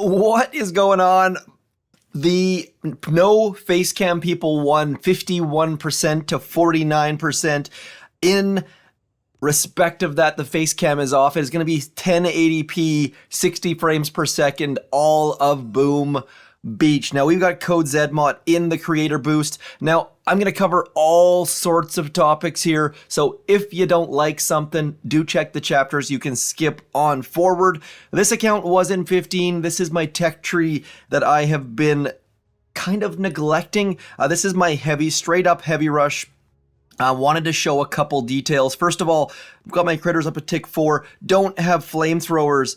What is going on? The no face cam people won 51% to 49%. In respect of that, the face cam is off. It's going to be 1080p, 60 frames per second, all of Boom Beach. Now, we've got code ZMOD in the creator boost. Now, I'm going to cover all sorts of topics here, so if you don't like something, do check the chapters. You can skip on forward. This account was in 15. This is my tech tree that I have been kind of neglecting. This is my heavy, straight up heavy rush. I wanted to show a couple details. First of all, I've got my critters up at tick 4. Don't have flamethrowers.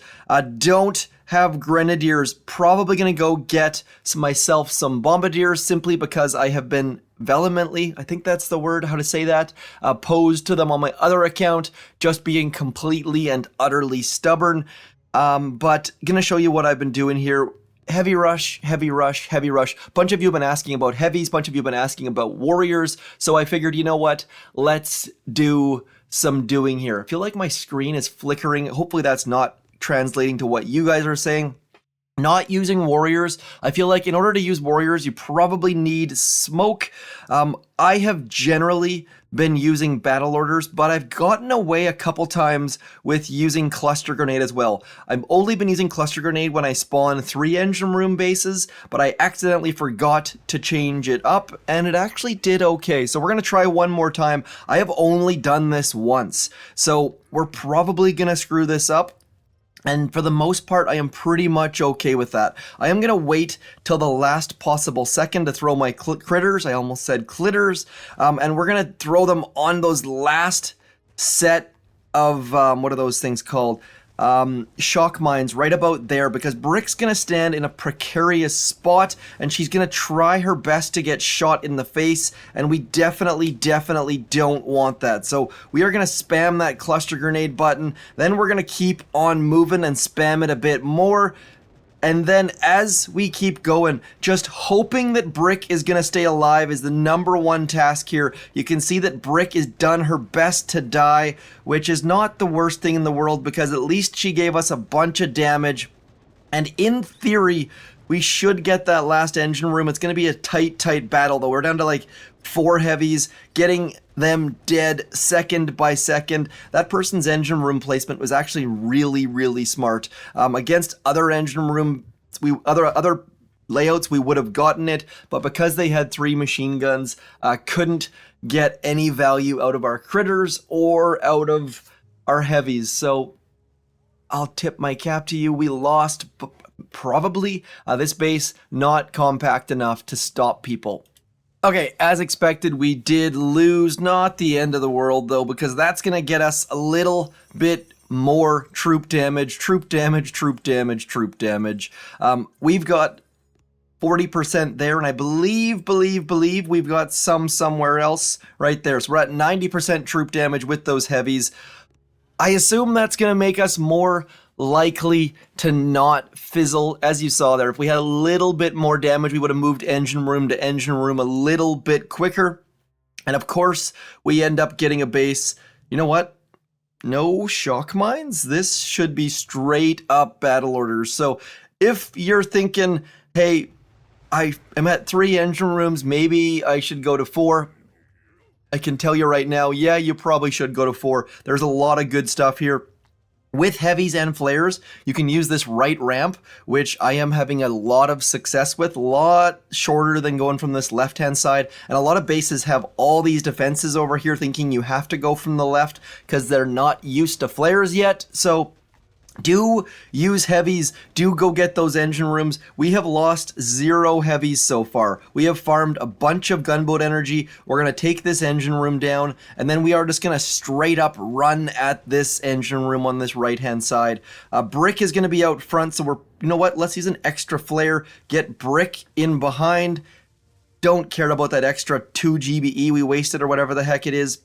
Don't have grenadiers. Probably going to go get myself some bombardiers simply because I have been vehemently, I think that's the word, how to say that, opposed to them on my other account, just being completely and utterly stubborn. But going to show you what I've been doing here. Heavy rush, heavy rush, heavy rush. Bunch of you have been asking about heavies, bunch of you have been asking about warriors, so I figured, you know what, let's do some doing here. I feel like my screen is flickering. Hopefully that's not translating to what you guys are saying. Not using warriors. I feel like in order to use warriors, you probably need smoke. I have generally been using battle orders, but I've gotten away a couple times with using cluster grenade as well. I've only been using cluster grenade when I spawn 3 engine room bases, but I accidentally forgot to change it up, and it actually did okay. So we're gonna try one more time. I have only done this once, so we're probably gonna screw this up. And for the most part, I am pretty much okay with that. I am going to wait till the last possible second to throw my critters. I almost said clitters. And we're going to throw them on those last set of, what are those things called? Shock mines right about there, because Brick's going to stand in a precarious spot and she's going to try her best to get shot in the face, and we definitely don't want that. So we are going to spam that cluster grenade button, then we're going to keep on moving and spam it a bit more. And then as we keep going, just hoping that Brick is going to stay alive is the #1 task here. You can see that Brick has done her best to die, which is not the worst thing in the world because at least she gave us a bunch of damage. And in theory, we should get that last engine room. It's going to be a tight battle, though. We're down to like 4 heavies, getting them dead second by second. That person's engine room placement was actually really smart. Against other engine room, other layouts, we would have gotten it, but because they had 3 machine guns, couldn't get any value out of our critters or out of our heavies. So I'll tip my cap to you. We lost probably. This base not compact enough to stop people. Okay, as expected, we did lose. Not the end of the world, though, because that's going to get us a little bit more troop damage. We've got 40% there, and I believe we've got some somewhere else right there. So we're at 90% troop damage with those heavies. I assume that's going to make us more likely to not fizzle. As you saw there, if we had a little bit more damage, we would have moved engine room to engine room a little bit quicker. And of course, we end up getting a base. You know what? No shock mines? This should be straight up battle orders. So if you're thinking, hey, I am at 3 engine rooms, maybe I should go to 4. I can tell you right now, yeah, you probably should go to 4. There's a lot of good stuff here. With heavies and flares, you can use this right ramp, which I am having a lot of success with, a lot shorter than going from this left-hand side, and a lot of bases have all these defenses over here thinking you have to go from the left because they're not used to flares yet. So do use heavies, do go get those engine rooms. We have lost 0 heavies so far. We have farmed a bunch of gunboat energy. We're going to take this engine room down, and then we are just going to straight up run at this engine room on this right hand side. Brick is going to be out front, so you know what, let's use an extra flare, get Brick in behind. Don't care about that extra 2 GBE we wasted or whatever the heck it is.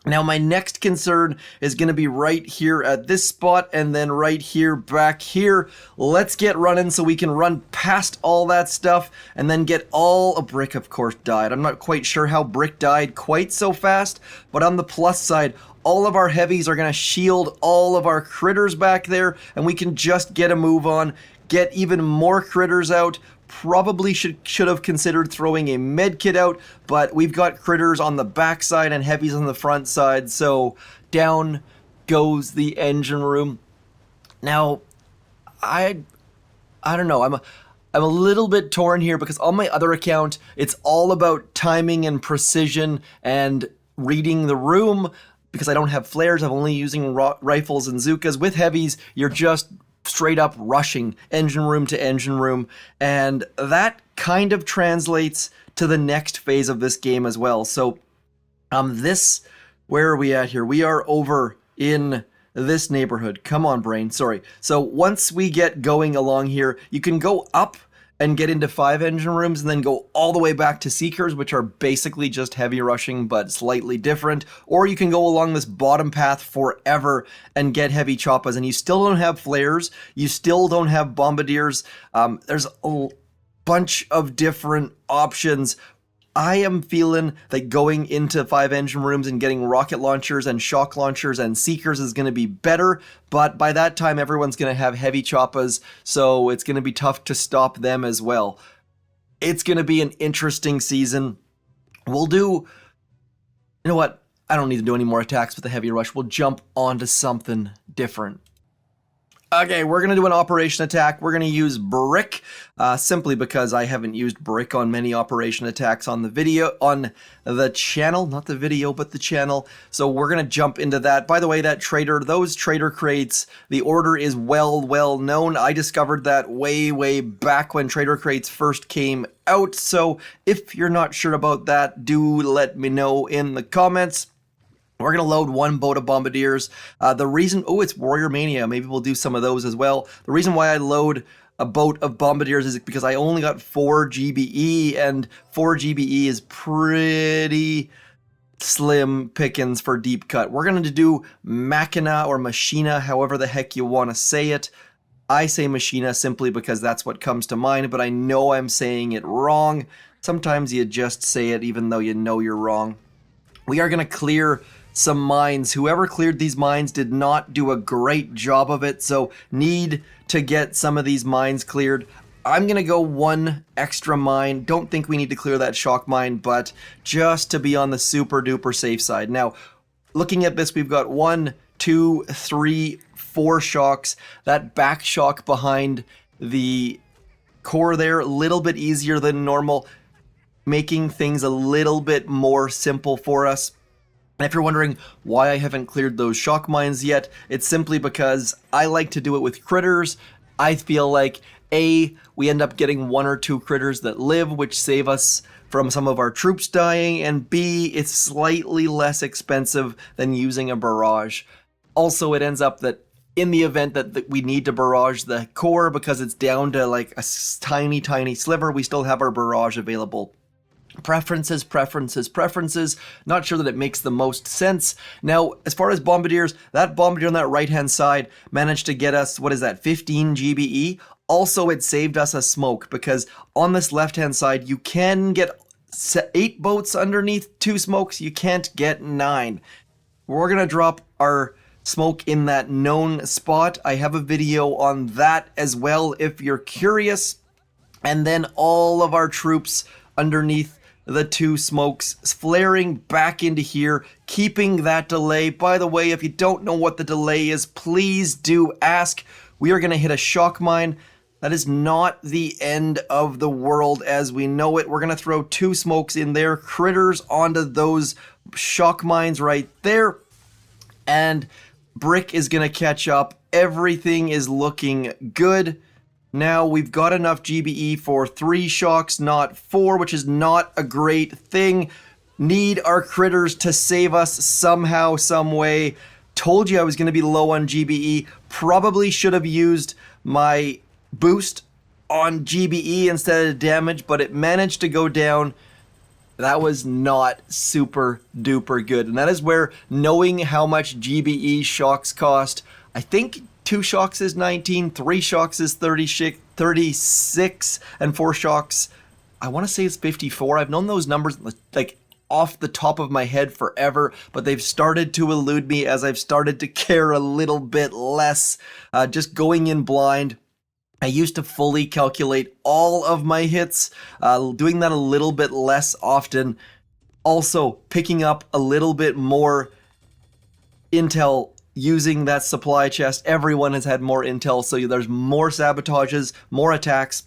Now my next concern is going to be right here at this spot and then right here back here. Let's get running so we can run past all that stuff and then get all... A Brick of course died. I'm not quite sure how Brick died quite so fast, but on the plus side, all of our heavies are going to shield all of our critters back there and we can just get a move on, get even more critters out. Probably should have considered throwing a med kit out, but we've got critters on the backside and heavies on the front side, so down goes the engine room. Now, I don't know. I'm a little bit torn here because on my other account, it's all about timing and precision and reading the room. Because I don't have flares, I'm only using rifles and Zookas. With heavies, you're just straight up rushing engine room to engine room. And that kind of translates to the next phase of this game as well. So where are we at here? We are over in this neighborhood. Come on, brain. Sorry. So once we get going along here, you can go up and get into 5 engine rooms and then go all the way back to Seekers, which are basically just heavy rushing, but slightly different. Or you can go along this bottom path forever and get heavy choppas, and you still don't have flares, you still don't have bombardiers. There's a bunch of different options. I am feeling that going into 5 engine rooms and getting rocket launchers and shock launchers and Seekers is going to be better, but by that time everyone's going to have heavy choppas, so it's going to be tough to stop them as well. It's going to be an interesting season. We'll do... You know what? I don't need to do any more attacks with the heavy rush. We'll jump onto something different. Okay, we're going to do an operation attack. We're going to use brick, simply because I haven't used brick on many operation attacks on the channel. Not the video, but the channel. So we're going to jump into that. By the way, those trader crates, the order is well known. I discovered that way back when trader crates first came out. So if you're not sure about that, do let me know in the comments. We're going to load 1 boat of bombardiers. It's Warrior Mania. Maybe we'll do some of those as well. The reason why I load a boat of bombardiers is because I only got 4 GBE, and 4 GBE is pretty slim pickings for deep cut. We're going to do Machina or Machina, however the heck you want to say it. I say Machina simply because that's what comes to mind, but I know I'm saying it wrong. Sometimes you just say it even though you know you're wrong. We are going to clear some mines. Whoever cleared these mines did not do a great job of it, so need to get some of these mines cleared. I'm going to go 1 extra mine. Don't think we need to clear that shock mine, but just to be on the super duper safe side. Now, looking at this, we've got 1, 2, 3, 4 shocks. That back shock behind the core there, a little bit easier than normal, making things a little bit more simple for us. And if you're wondering why I haven't cleared those shock mines yet, it's simply because I like to do it with critters. I feel like, A, we end up getting 1 or 2 critters that live, which save us from some of our troops dying, and B, it's slightly less expensive than using a barrage. Also, it ends up that in the event that we need to barrage the core because it's down to like a tiny sliver, we still have our barrage available. Preferences. Not sure that it makes the most sense. Now, as far as bombardiers, that bombardier on that right-hand side managed to get us, 15 GBE? Also, it saved us a smoke, because on this left-hand side, you can get 8 boats underneath 2 smokes. You can't get 9. We're going to drop our smoke in that known spot. I have a video on that as well if you're curious. And then all of our troops underneath the 2 smokes flaring back into here, keeping that delay. By the way, if you don't know what the delay is, please do ask. We are going to hit a shock mine. That is not the end of the world as we know it. We're going to throw 2 smokes in there, critters onto those shock mines right there, and brick is going to catch up. Everything is looking good. Now we've got enough GBE for 3 shocks, not 4, which is not a great thing. Need our critters to save us somehow, some way. Told you I was going to be low on GBE. Probably should have used my boost on GBE instead of damage, but it managed to go down. That was not super duper good. And that is where knowing how much GBE shocks cost, I think 2 shocks is 19, 3 shocks is 36, and 4 shocks, I want to say it's 54. I've known those numbers like off the top of my head forever, but they've started to elude me as I've started to care a little bit less. Just going in blind. I used to fully calculate all of my hits, doing that a little bit less often. Also, picking up a little bit more intel using that supply chest. Everyone has had more intel, so there's more sabotages, more attacks.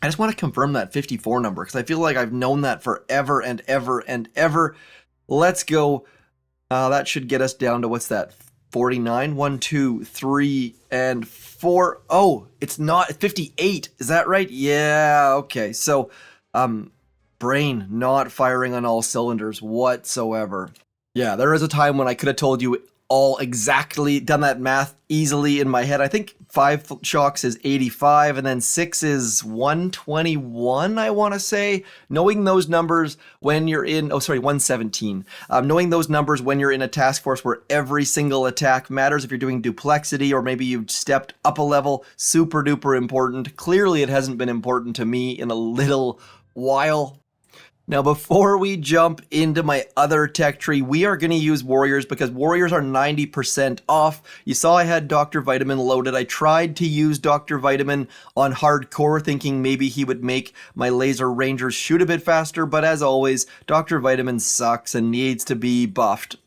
I just want to confirm that 54 number because I feel like I've known that forever and ever and ever. Let's go. That should get us down to what's that? 49? 1, 2, 3, and 4. Oh, it's not 58. Is that right? Yeah, okay. So, brain not firing on all cylinders whatsoever. Yeah, there is a time when I could have told you all exactly, done that math easily in my head. I think 5 shocks is 85, and then 6 is 121, I want to say. Knowing those numbers when you're in, 117. Knowing those numbers when you're in a task force where every single attack matters, if you're doing duplexity or maybe you've stepped up a level, super duper important. Clearly it hasn't been important to me in a little while. Now, before we jump into my other tech tree, we are going to use warriors because warriors are 90% off. You saw I had Dr. Vitamin loaded. I tried to use Dr. Vitamin on hardcore, thinking maybe he would make my laser rangers shoot a bit faster, but as always, Dr. Vitamin sucks and needs to be buffed.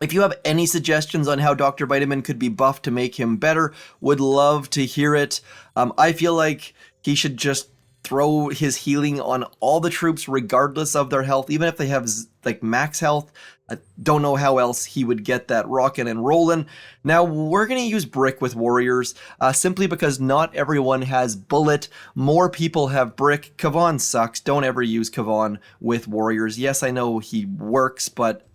If you have any suggestions on how Dr. Vitamin could be buffed to make him better, would love to hear it. I feel like he should just throw his healing on all the troops regardless of their health, even if they have like max health. I don't know how else he would get that rockin' and rollin'. Now, we're going to use Brick with Warriors, simply because not everyone has Bullet. More people have Brick. Kavan sucks. Don't ever use Kavan with Warriors. Yes, I know he works, but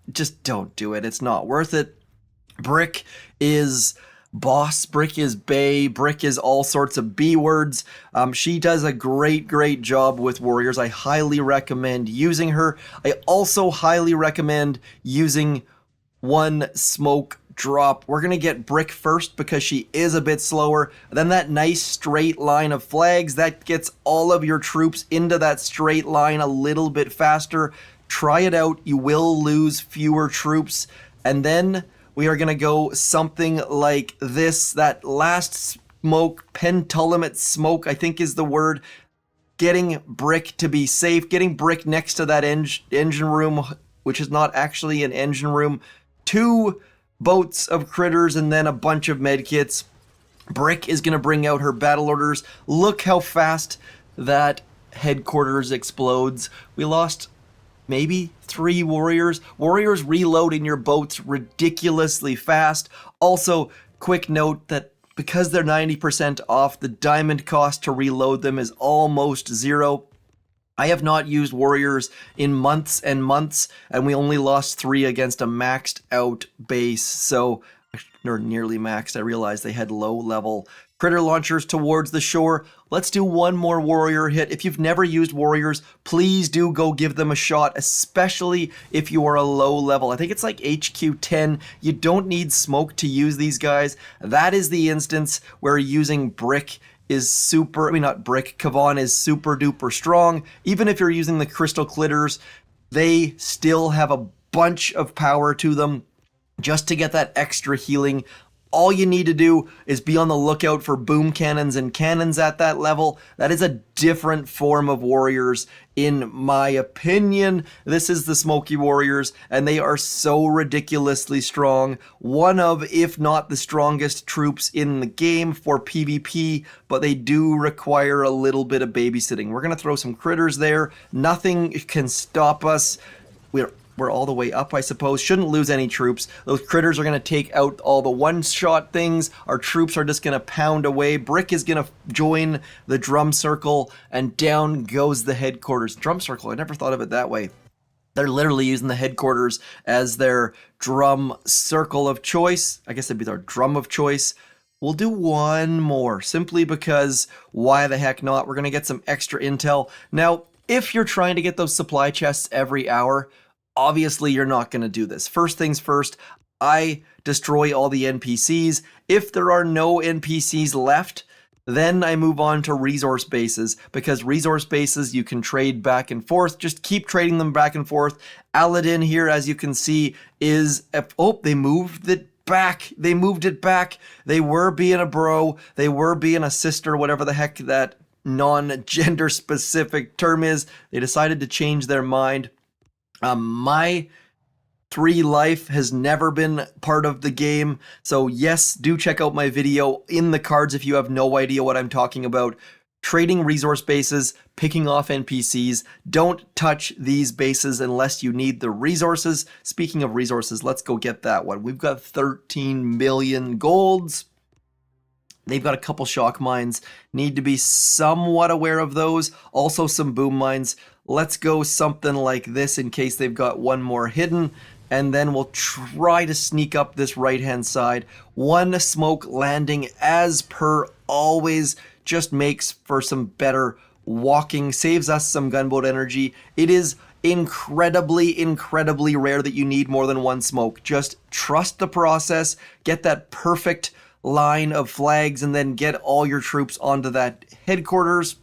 just don't do it. It's not worth it. Brick is boss, Brick is Bay, Brick is all sorts of B words. She does a great job with warriors. I highly recommend using her. I also highly recommend using one smoke drop. We're going to get Brick first because she is a bit slower. Then that nice straight line of flags, that gets all of your troops into that straight line a little bit faster. Try it out. You will lose fewer troops. And then we are going to go something like this. That last smoke, penultimate smoke, I think is the word. Getting Brick to be safe. Getting Brick next to that engine room, which is not actually an engine room. 2 boats of critters and then a bunch of medkits. Brick is going to bring out her battle orders. Look how fast that headquarters explodes. We lost maybe 3 warriors. Warriors reload in your boats ridiculously fast. Also, quick note that because they're 90% off, the diamond cost to reload them is almost 0. I have not used warriors in months and months, and we only lost 3 against a maxed out base. So, or nearly maxed. I realized they had low level critter launchers towards the shore. Let's do one more warrior hit. If you've never used warriors, please do go give them a shot, especially if you are a low level. I think it's like HQ 10. You don't need smoke to use these guys. That is the instance where using Brick is super, not Brick, Kavan is super duper strong. Even if you're using the crystal clitters, they still have a bunch of power to them just to get that extra healing. All you need to do is be on the lookout for boom cannons and cannons at that level. That is a different form of warriors, in my opinion. This is the Smoky Warriors, and they are so ridiculously strong. One of, if not the strongest troops in the game for PvP, but they do require a little bit of babysitting. We're going to throw some critters there. Nothing can stop us. We're all the way up, I suppose. Shouldn't lose any troops. Those critters are going to take out all the one-shot things. Our troops are just going to pound away. Brick is going to join the drum circle, and down goes the headquarters. Drum circle, I never thought of it that way. They're literally using the headquarters as their drum circle of choice. I guess it'd be their drum of choice. We'll do one more, simply because why the heck not? We're going to get some extra intel. Now, if you're trying to get those supply chests every hour, obviously, you're not going to do this. First things first, I destroy all the NPCs. If there are no NPCs left, then I move on to resource bases, because resource bases you can trade back and forth. Just keep trading them back and forth. Aladdin here, as you can see, is... Oh, they moved the back. They moved it back. They were being a bro. They were being a sister, whatever the heck that non-gender specific term is. They decided to change their mind. My 3 life has never been part of the game. So yes, do check out my video in the cards if you have no idea what I'm talking about. Trading resource bases, picking off NPCs. Don't touch these bases unless you need the resources. Speaking of resources, let's go get that one. We've got 13 million golds. They've got a couple shock mines. Need to be somewhat aware of those. Also some boom mines. Let's go something like this in case they've got one more hidden. And then we'll try to sneak up this right-hand side. One smoke landing as per always just makes for some better walking, saves us some gunboat energy. It is incredibly rare that you need more than one smoke. Just trust the process, get that perfect line of flags, and then get all your troops onto that headquarters.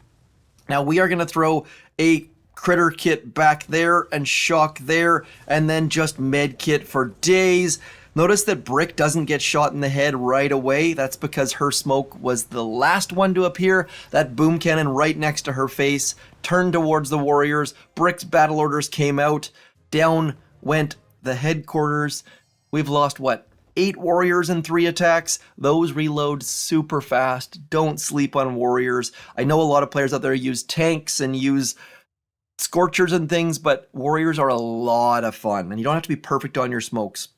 Now we are going to throw a critter kit back there and shock there, and then just med kit for days. Notice that Brick doesn't get shot in the head right away. That's because her smoke was the last one to appear. That boom cannon right next to her face turned towards the warriors. Brick's battle orders came out. Down went the headquarters. We've lost, what, 8 warriors in 3 attacks? Those reload super fast. Don't sleep on warriors. I know a lot of players out there use tanks and use Scorchers and things, but warriors are a lot of fun, and you don't have to be perfect on your smokes.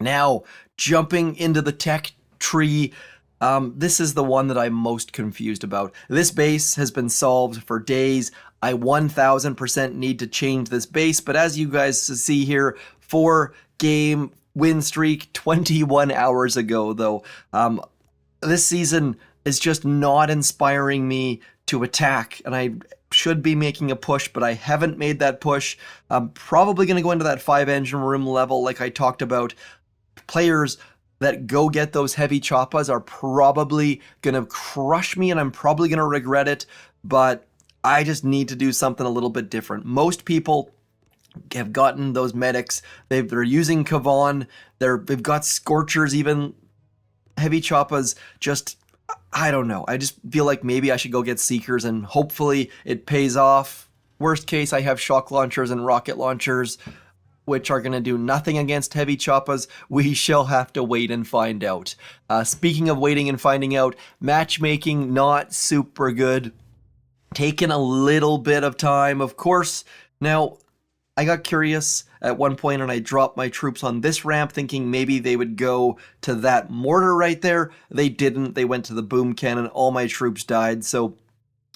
Now, jumping into the tech tree, this is the one that I'm most confused about. This base has been solved for days. I 1000% need to change this base, but as you guys see here, 4-game win streak 21 hours ago, though. This season is just not inspiring me to attack, and I should be making a push, but I haven't made that push. I'm probably going to go into that 5-engine room level like I talked about. Players that go get those heavy choppas are probably going to crush me, and I'm probably going to regret it, but I just need to do something a little bit different. Most people have gotten those medics. They're using Kavan. They've got Scorchers, even heavy choppas. Just, I don't know. I just feel like maybe I should go get Seekers, and hopefully it pays off. Worst case, I have shock launchers and rocket launchers, which are going to do nothing against heavy choppas. We shall have to wait and find out. Speaking of waiting and finding out, matchmaking not super good. Taking a little bit of time, of course. Now, I got curious at one point and I dropped my troops on this ramp thinking maybe they would go to that mortar right there. They didn't. They went to the boom cannon. All my troops died. So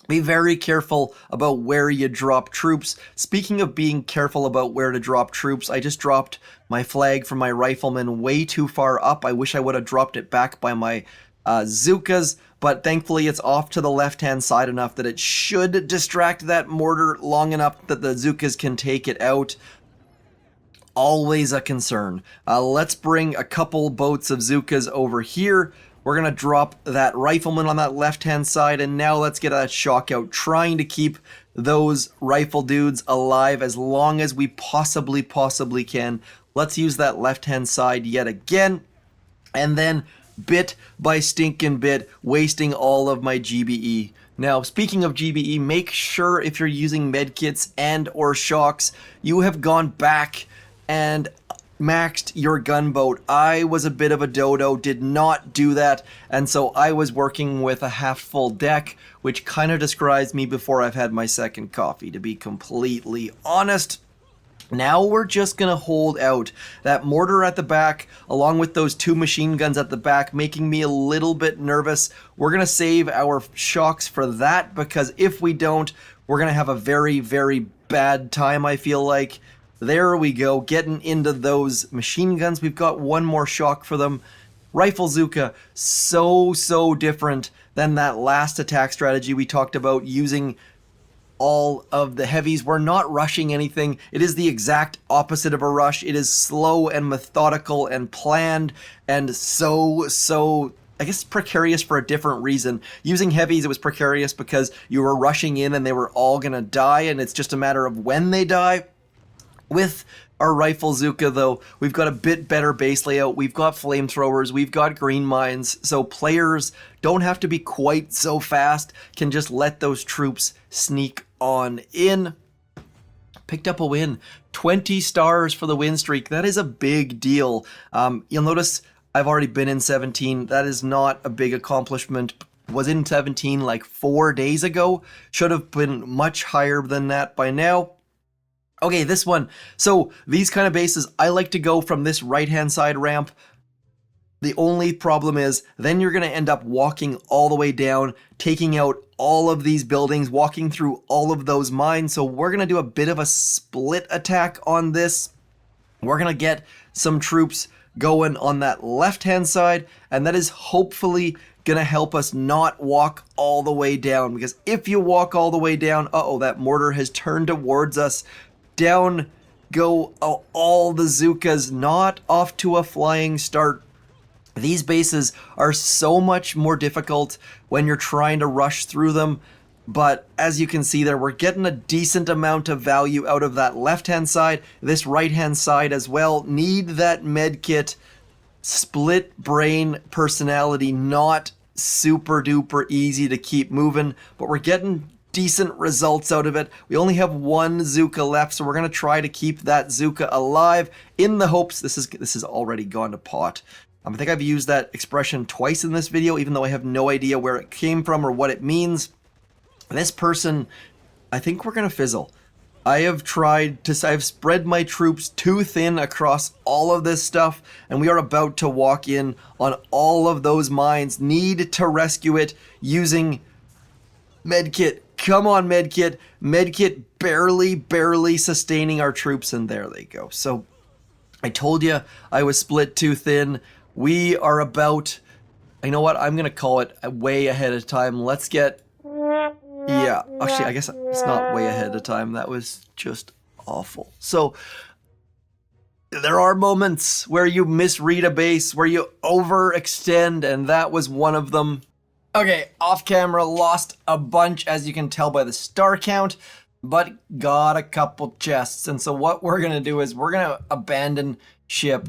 be very careful about where you drop troops. Speaking of being careful about where to drop troops, I just dropped my flag from my riflemen way too far up. I wish I would have dropped it back by my Zookas, but thankfully it's off to the left-hand side enough that it should distract that mortar long enough that the Zookas can take it out. Always a concern. Let's bring a couple boats of Zookas over here. We're going to drop that rifleman on that left-hand side, and now let's get that shock out, trying to keep those rifle dudes alive as long as we possibly can. Let's use that left-hand side yet again, and then bit by stinking bit, wasting all of my GBE. Now, speaking of GBE, make sure if you're using medkits and or shocks, you have gone back and maxed your gunboat. I was a bit of a dodo, did not do that, and so I was working with a half full deck, which kind of describes me before I've had my second coffee, to be completely honest. Now we're just going to hold out. That mortar at the back, along with those 2 machine guns at the back, making me a little bit nervous. We're going to save our shocks for that, because if we don't, we're going to have a very, very bad time, I feel like. There we go, getting into those machine guns. We've got one more shock for them. Rifle Zooka, so different than that last attack strategy we talked about, using all of the heavies. We're not rushing anything. It is the exact opposite of a rush. It is slow and methodical and planned, and so I guess precarious for a different reason. Using heavies, it was precarious because you were rushing in and they were all gonna die, and it's just a matter of when they die. With our rifle Zuka, though, we've got a bit better base layout. We've got flamethrowers. We've got green mines. So players don't have to be quite so fast. Can just let those troops sneak on in. Picked up a win. 20 stars for the win streak. That is a big deal. You'll notice I've already been in 17. That is not a big accomplishment. Was in 17 like 4 days ago. Should have been much higher than that by now. Okay, this one. So these kind of bases, I like to go from this right-hand side ramp. The only problem is then you're going to end up walking all the way down, taking out all of these buildings, walking through all of those mines. So we're going to do a bit of a split attack on this. We're going to get some troops going on that left-hand side, and that is hopefully going to help us not walk all the way down. Because if you walk all the way down, uh-oh, that mortar has turned towards us. Down go all the Zukas, not off to a flying start. These bases are so much more difficult when you're trying to rush through them, but as you can see there, we're getting a decent amount of value out of that left-hand side. This right-hand side as well. Need that medkit. Split brain personality, not super duper easy to keep moving, but we're getting decent results out of it. We only have one Zuka left, so we're going to try to keep that Zuka alive in the hopes this is already gone to pot. I think I've used that expression twice in this video, even though I have no idea where it came from or what it means. This person, I think we're going to fizzle. I've spread my troops too thin across all of this stuff, and we are about to walk in on all of those mines. Need to rescue it using medkit. Come on, medkit. Medkit barely sustaining our troops, and there they go. So I told you I was split too thin. We are about, you know what, I'm going to call it way ahead of time. Let's get, yeah, actually, I guess it's not way ahead of time. That was just awful. So there are moments where you misread a base, where you overextend, and that was one of them. Okay, off camera, lost a bunch, as you can tell by the star count, but got a couple chests. And so what we're going to do is we're going to abandon ship.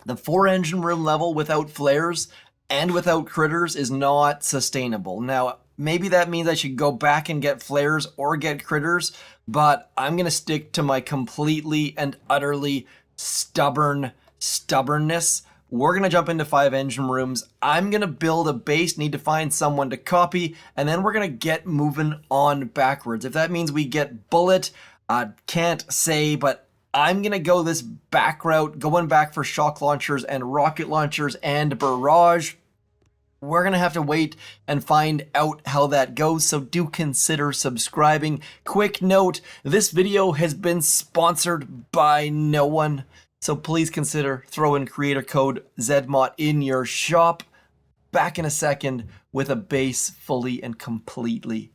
The 4 engine room level without flares and without critters is not sustainable. Now, maybe that means I should go back and get flares or get critters, but I'm going to stick to my completely and utterly stubbornness. We're going to jump into 5 engine rooms. I'm going to build a base, need to find someone to copy, and then we're going to get moving on backwards. If that means we get bullet, can't say, but I'm going to go this back route, going back for shock launchers and rocket launchers and barrage. We're going to have to wait and find out how that goes, so do consider subscribing. Quick note, this video has been sponsored by no one, so please consider throwing creator code ZMOT in your shop. Back in a second with a base fully and completely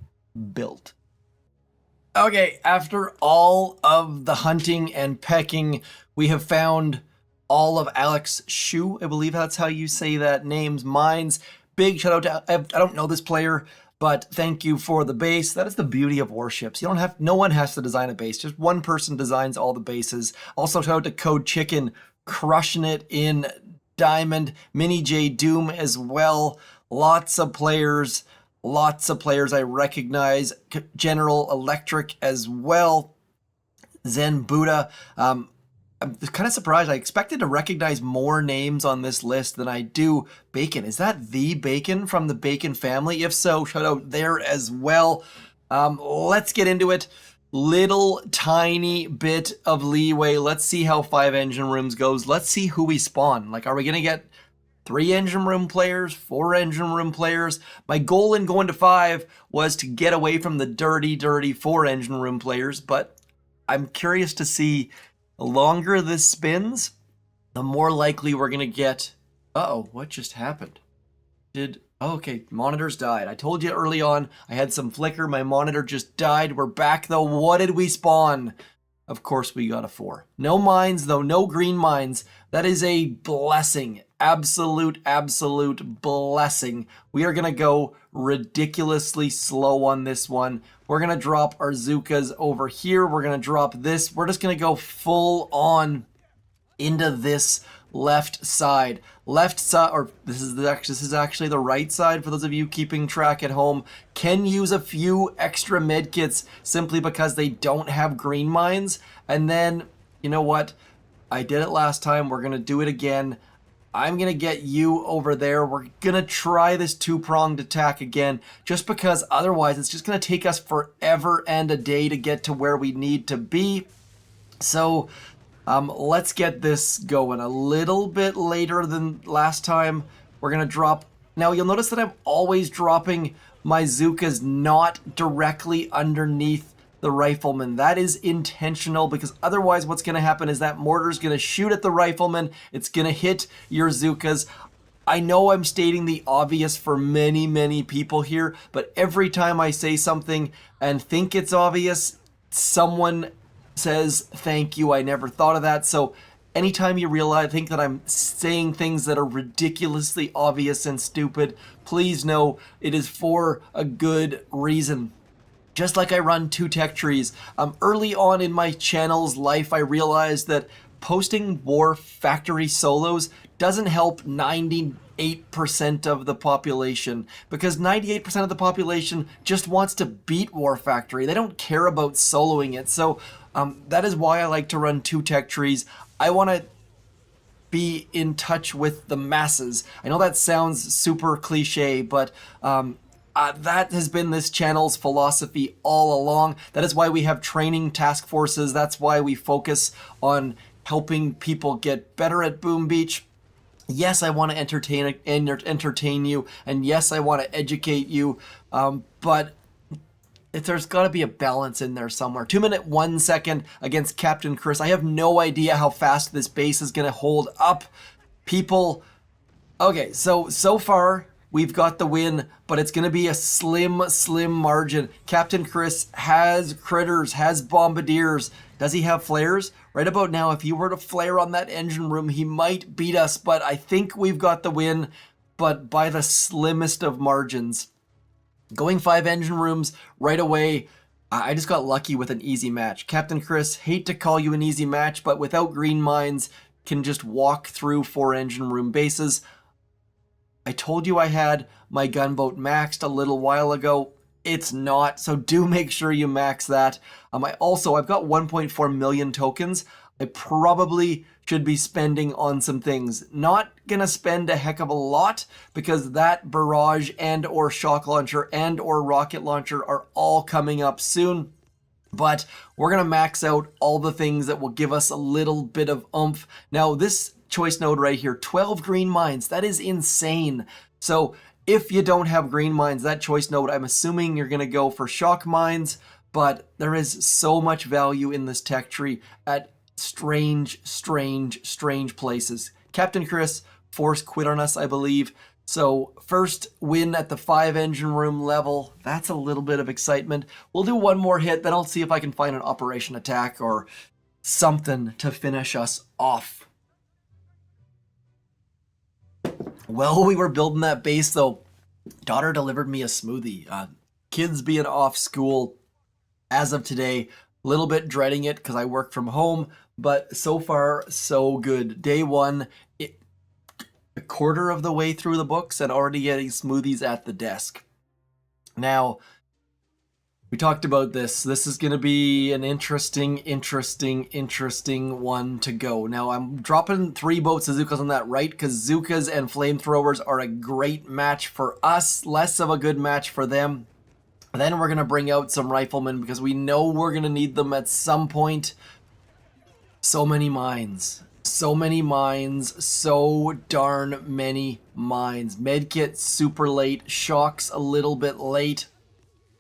built. Okay, after all of the hunting and pecking, we have found all of Alex Shu, I believe that's how you say that, name's mines. Big shout out to, I don't know this player, but thank you for the base. That is the beauty of Warships. No one has to design a base, just one person designs all the bases. Also shout out to Code Chicken, crushing it in Diamond, Mini J Doom as well. Lots of players I recognize. General Electric as well. Zen Buddha. I'm kind of surprised. I expected to recognize more names on this list than I do. Bacon. Is that the Bacon from the Bacon family? If so, shout out there as well. Let's get into it. Little tiny bit of leeway. Let's see how 5 engine rooms goes. Let's see who we spawn. Like, are we going to get 3 engine room players, 4 engine room players? My goal in going to 5 was to get away from the dirty 4 engine room players, but I'm curious to see, the longer this spins, the more likely we're going to get... Uh-oh, what just happened? Okay, monitors died. I told you early on I had some flicker. My monitor just died. We're back though. What did we spawn? Of course, we got a 4. No mines, though. No green mines. That is a blessing. Absolute blessing. We are going to go ridiculously slow on this one. We're going to drop our Zookas over here. We're going to drop this. We're just going to go full on into this left side. Left side, or this is actually the right side for those of you keeping track at home. Can use a few extra medkits simply because they don't have green mines. And then, you know what? I did it last time. We're going to do it again. I'm going to get you over there. We're going to try this 2-pronged attack again, just because otherwise it's just going to take us forever and a day to get to where we need to be. So let's get this going a little bit later than last time. We're going to drop. Now, you'll notice that I'm always dropping my Zookas not directly underneath the rifleman. That is intentional, because otherwise what's going to happen is that mortar's going to shoot at the rifleman. It's going to hit your Zookas. I know I'm stating the obvious for many people here, but every time I say something and think it's obvious, someone says, thank you, I never thought of that. So anytime you think that I'm saying things that are ridiculously obvious and stupid, please know it is for a good reason. Just like I run 2 tech trees. Early on in my channel's life, I realized that posting war factory solos doesn't help 98% of the population, because 98% of the population just wants to beat War Factory. They don't care about soloing it. So that is why I like to run 2 tech trees. I want to be in touch with the masses. I know that sounds super cliche, but that has been this channel's philosophy all along. That is why we have training task forces. That's why we focus on helping people get better at Boom Beach. Yes, I want to entertain you, and yes, I want to educate you, but there's got to be a balance in there somewhere. 2 minute 1 second against Captain Chris. I have no idea how fast this base is going to hold up. People, okay, so far we've got the win, but it's going to be a slim margin. Captain Chris has critters, has bombardiers. Does he have flares? Right about now, if he were to flare on that engine room, he might beat us, but I think we've got the win, but by the slimmest of margins. Going 5 engine rooms right away, I just got lucky with an easy match. Captain Chris, hate to call you an easy match, but without green mines, can just walk through 4 engine room bases. I told you I had my gunboat maxed a little while ago. It's not, so do make sure you max that. I've got 1.4 million tokens. I probably should be spending on some things. Not gonna spend a heck of a lot, because that barrage and or shock launcher and or rocket launcher are all coming up soon. But we're gonna max out all the things that will give us a little bit of oomph. Now this choice node right here, 12 green mines, that is insane. So if you don't have green mines, that choice node, I'm assuming you're gonna go for shock mines, but there is so much value in this tech tree at strange places. Captain Chris force quit on us, I believe. So first win at the 5 engine room level. That's a little bit of excitement. We'll do one more hit, then I'll see if I can find an operation attack or something to finish us off. While we were building that base though, daughter delivered me a smoothie. Kids being off school as of today, a little bit dreading it because I work from home, but so far so good. Day 1, a quarter of the way through the books and already getting smoothies at the desk. Now, we talked about this. This is going to be an interesting one to go. Now, I'm dropping 3 boats of Zookas on that right because Zookas and flamethrowers are a great match for us, less of a good match for them. Then we're going to bring out some riflemen because we know we're going to need them at some point. So many mines. So many mines. So darn many mines. Medkit super late. Shocks a little bit late.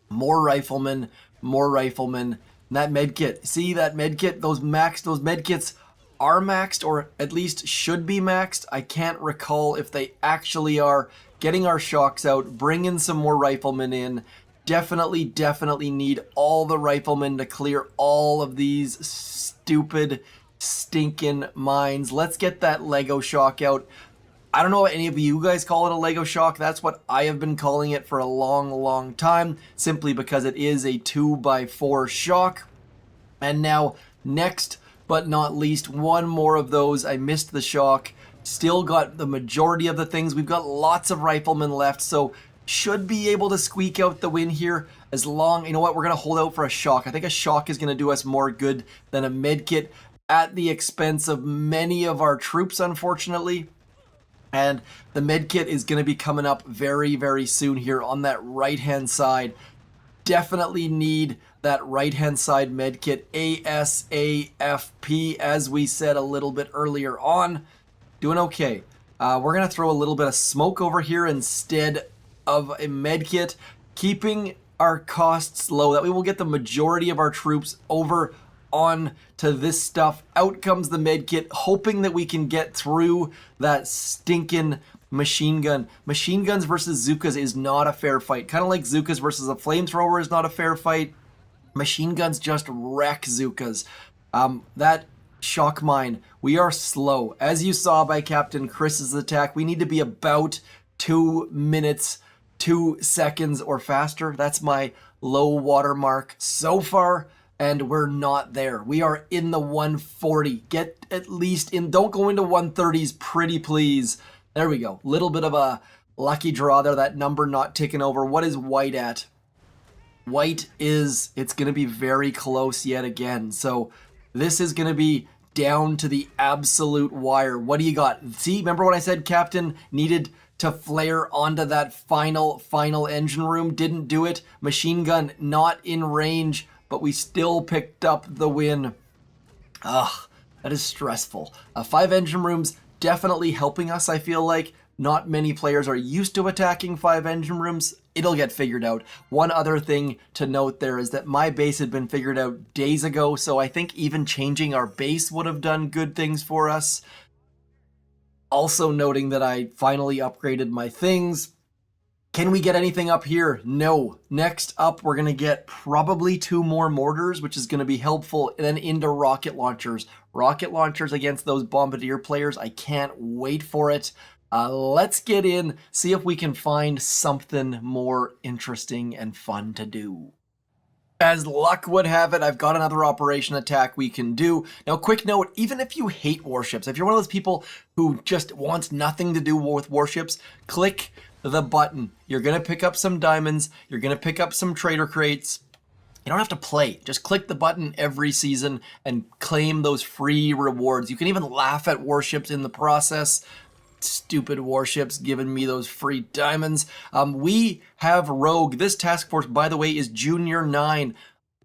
More riflemen. More riflemen. And that medkit. See that medkit? Those medkits are maxed, or at least should be maxed. I can't recall if they actually are. Getting our shocks out. Bringing some more riflemen in. Definitely need all the riflemen to clear all of these stupid, stinking mines. Let's get that Lego shock out. I don't know what any of you guys call it a Lego shock. That's what I have been calling it for a long time, simply because it is a 2x4 shock. And now, next but not least, one more of those. I missed the shock. Still got the majority of the things. We've got lots of riflemen left, so should be able to squeak out the win here as long, you know what, we're going to hold out for a shock. I think a shock is going to do us more good than a medkit at the expense of many of our troops, unfortunately. And the medkit is going to be coming up very soon here on that right-hand side. Definitely need that right-hand side medkit ASAFP, as we said a little bit earlier on. Doing okay. We're going to throw a little bit of smoke over here instead of a medkit, keeping our costs low. That way we'll get the majority of our troops over on to this stuff. Out comes the medkit, hoping that we can get through that stinking machine gun. Machine guns versus Zookas is not a fair fight. Kind of like Zookas versus a flamethrower is not a fair fight. Machine guns just wreck Zookas. That shock mine, we are slow. As you saw by Captain Chris's attack, we need to be about 2 minutes, 2 seconds or faster. That's my low water mark so far, and we're not there. We are in the 140. Get at least in, don't go into 130s, pretty please. There we go. Little bit of a lucky draw there, that number not ticking over. What is white at? White is, it's going to be very close yet again. So this is going to be down to the absolute wire. What do you got? See, remember when I said Captain needed to flare onto that final engine room? Didn't do it. Machine gun not in range, but we still picked up the win. Ugh, that is stressful. 5 engine rooms definitely helping us, I feel like. Not many players are used to attacking 5 engine rooms. It'll get figured out. One other thing to note there is that my base had been figured out days ago, so I think even changing our base would have done good things for us. Also noting that I finally upgraded my things. Can we get anything up here? No. Next up, we're going to get probably 2 more mortars, which is going to be helpful, and then into rocket launchers. Rocket launchers against those bombardier players. I can't wait for it. Let's get in, see if we can find something more interesting and fun to do. As luck would have it, I've got another operation attack we can do. Now, quick note, even if you hate warships, if you're one of those people who just wants nothing to do with warships, click the button. You're going to pick up some diamonds, you're going to pick up some trader crates. You don't have to play. Just click the button every season and claim those free rewards. You can even laugh at warships in the process. Stupid warships giving me those free diamonds. We have Rogue. This task force, by the way, is Junior 9.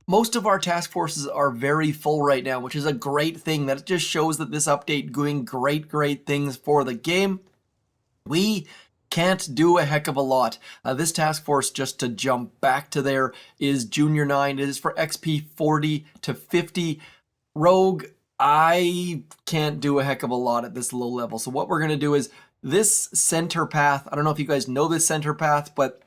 Most of our task forces are very full right now, which is a great thing. That just shows that this update doing great things for the game. We can't do a heck of a lot. This task force, just to jump back to there, is Junior 9. It is for XP 40 to 50. Rogue, I can't do a heck of a lot at this low level. So what we're going to do is this center path. I don't know if you guys know this center path, but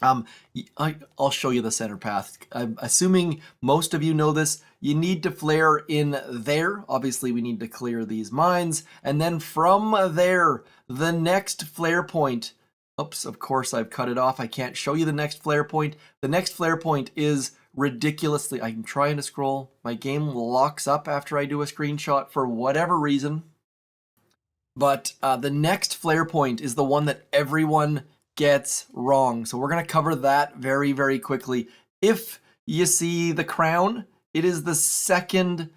I'll show you the center path. I'm assuming most of you know this. You need to flare in there. Obviously, we need to clear these mines. And then from there, the next flare point. Oops, of course, I've cut it off. I can't show you the next flare point. The next flare point is ridiculously, I'm trying to scroll. My game locks up after I do a screenshot for whatever reason. But the next flare point is the one that everyone gets wrong. So we're going to cover that very quickly. If you see the crown, it is the second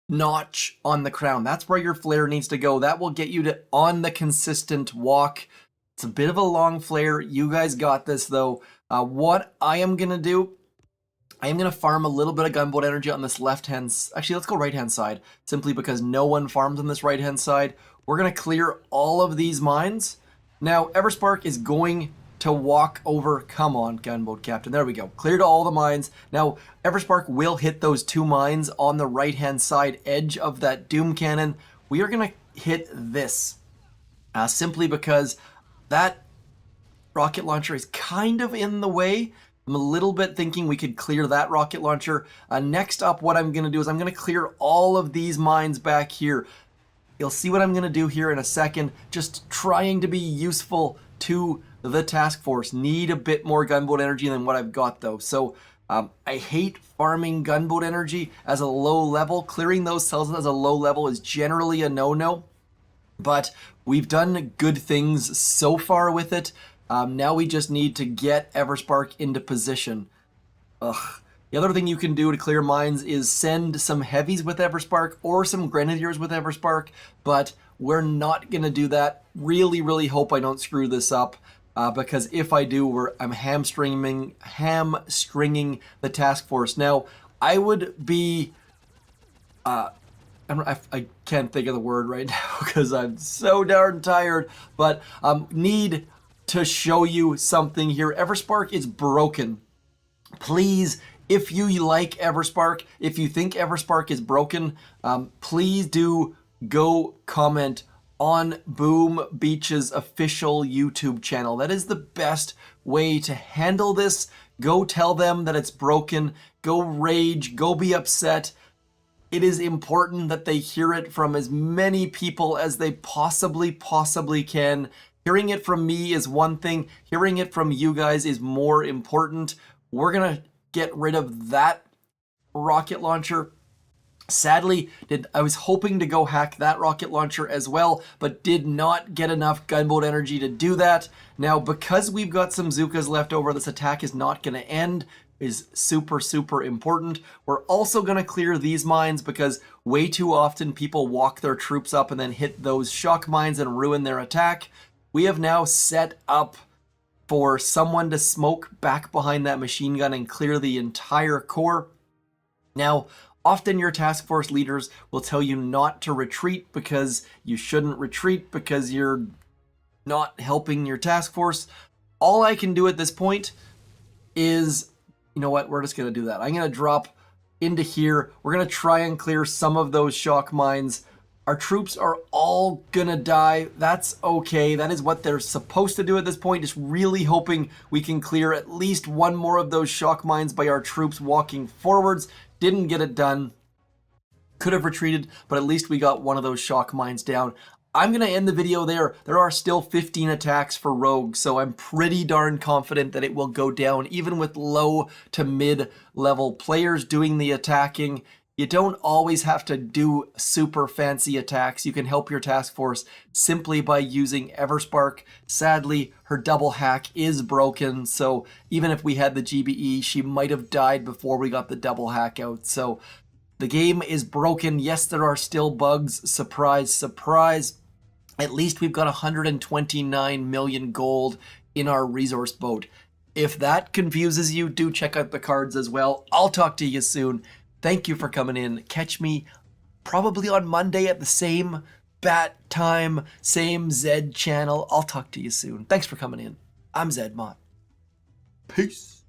notch on the crown. That's where your flare needs to go. That will get you to on the consistent walk. It's a bit of a long flare. You guys got this though. What I am going to do, I am going to farm a little bit of gunboat energy on this left-hand... Actually, let's go right-hand side, simply because no one farms on this right-hand side. We're going to clear all of these mines. Now, Everspark is going to walk over... Come on, gunboat captain. There we go. Cleared all the mines. Now, Everspark will hit those 2 mines on the right-hand side edge of that Doom Cannon. We are going to hit this, simply because that rocket launcher is kind of in the way. I'm a little bit thinking we could clear that rocket launcher. Next up, what I'm going to do is I'm going to clear all of these mines back here. You'll see what I'm going to do here in a second. Just trying to be useful to the task force. Need a bit more gunboat energy than what I've got though. So I hate farming gunboat energy as a low level. Clearing those cells as a low level is generally a no-no. But we've done good things so far with it. Now we just need to get Everspark into position. Ugh. The other thing you can do to clear mines is send some heavies with Everspark or some grenadiers with Everspark, but we're not going to do that. Really, really hope I don't screw this up, because if I do, I'm hamstringing the task force. Now, I would be... I can't think of the word right now because I'm so darn tired, but need to show you something here. Everspark is broken. Please, if you like Everspark, if you think Everspark is broken, please do go comment on Boom Beach's official YouTube channel. That is the best way to handle this. Go tell them that it's broken. Go rage. Go be upset. It is important that they hear it from as many people as they possibly can. Hearing it from me is one thing. Hearing it from you guys is more important. We're going to get rid of that rocket launcher. Sadly, I was hoping to go hack that rocket launcher as well, but did not get enough gunboat energy to do that. Now, because we've got some Zookas left over, this attack is not going to end. Is super, super important. We're also going to clear these mines because way too often people walk their troops up and then hit those shock mines and ruin their attack. We have now set up for someone to smoke back behind that machine gun and clear the entire core. Now, often your task force leaders will tell you not to retreat because you shouldn't retreat because you're not helping your task force. All I can do at this point is... You know what? We're just going to do that. I'm going to drop into here. We're going to try and clear some of those shock mines. Our troops are all going to die. That's okay. That is what they're supposed to do at this point. Just really hoping we can clear at least one more of those shock mines by our troops walking forwards. Didn't get it done. Could have retreated, but at least we got one of those shock mines down. I'm going to end the video there. There are still 15 attacks for Rogue, so I'm pretty darn confident that it will go down, even with low to mid-level players doing the attacking. You don't always have to do super fancy attacks. You can help your task force simply by using Everspark. Sadly, her double hack is broken, so even if we had the GBE, she might have died before we got the double hack out. So the game is broken. Yes, there are still bugs. Surprise, surprise. At least we've got 129 million gold in our resource boat. If that confuses you, do check out the cards as well. I'll talk to you soon. Thank you for coming in. Catch me probably on Monday at the same bat time, same Zed channel. I'll talk to you soon. Thanks for coming in. I'm Zedmont. Peace.